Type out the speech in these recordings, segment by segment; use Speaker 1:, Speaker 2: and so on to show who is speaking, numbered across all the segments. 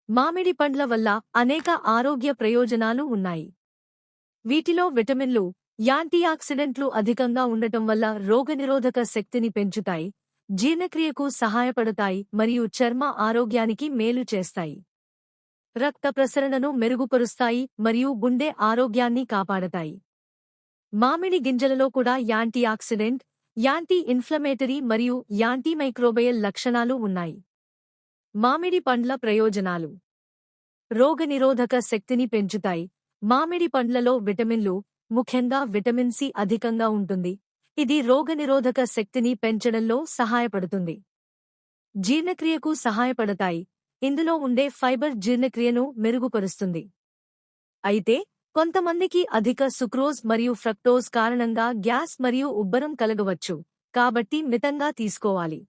Speaker 1: మామిడి పండ్ల వల్ల అనేక ఆరోగ్య ప్రయోజనాలు ఉన్నాయి. వీటిలో విటమిన్లు, యాంటీఆక్సిడెంట్లు అధికంగా ఉండటం వల్ల రోగనిరోధక శక్తిని పెంచుతాయి, జీర్ణక్రియకు సహాయపడతాయి మరియు చర్మ ఆరోగ్యానికి మేలు చేస్తాయి. రక్త ప్రసరణను మెరుగుపరుస్తాయి మరియు గుండె ఆరోగ్యాన్ని కాపాడతాయి. మామిడి గింజలలో కూడా యాంటీఆక్సిడెంట్, యాంటీ ఇన్ఫ్లమేటరీ మరియు యాంటీమైక్రోబయల్ లక్షణాలు ఉన్నాయి. మామిడి పండ్ల ప్రయోజనాలు: రోగనిరోధక శక్తిని పెంచుతాయి. మామిడి పండ్లలో విటమిన్లు, ముఖ్యంగా విటమిన్ సి అధికంగా ఉంటుంది. ఇది రోగనిరోధక శక్తిని పెంచడంలో సహాయపడుతుంది. జీర్ణక్రియకు సహాయపడతాయి. ఇందులో ఉండే ఫైబర్ జీర్ణక్రియను మెరుగుపరుస్తుంది. అయితే కొంతమందికి అధిక సుక్రోజ్ మరియు ఫ్రక్టోజ్ కారణంగా గ్యాస్ మరియు ఉబ్బరం కలగవచ్చు, కాబట్టి మితంగా తీసుకోవాలి.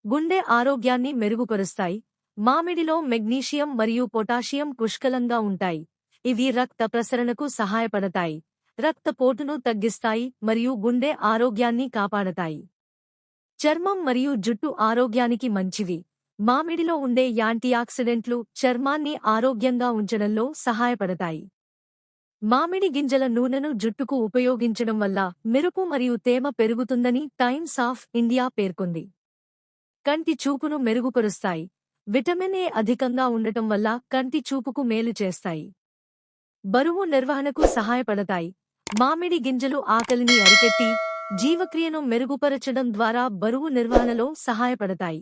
Speaker 1: గుండె ఆరోగ్యాన్ని మెరుగుపరుస్తాయి. మామిడిలో మెగ్నీషియం మరియు పొటాషియం పుష్కలంగా ఉంటాయి. ఇవి రక్త ప్రసరణకు సహాయపడతాయి, రక్తపోటును తగ్గిస్తాయి మరియు గుండె ఆరోగ్యాన్ని కాపాడతాయి. చర్మం మరియు జుట్టు ఆరోగ్యానికి మంచివి. మామిడిలో ఉండే యాంటీఆక్సిడెంట్లు చర్మాన్ని ఆరోగ్యంగా ఉంచడంలో సహాయపడతాయి. మామిడి గింజల నూనెను జుట్టుకు ఉపయోగించడం వల్ల మెరుపు మరియు తేమ పెరుగుతుందని టైమ్స్ ఆఫ్ ఇండియా పేర్కొంది. కంటి చూపును మెరుగుపరుస్తాయి. విటమిన్ ఏ అధికంగా ఉండటం వల్ల కంటి చూపుకు మేలు చేస్తాయి. బరువు నిర్వహణకు సహాయపడతాయి. మామిడి గింజలు ఆకలిని అరికట్టి జీవక్రియను మెరుగుపరచడం ద్వారా బరువు నిర్వహణలో సహాయపడతాయి.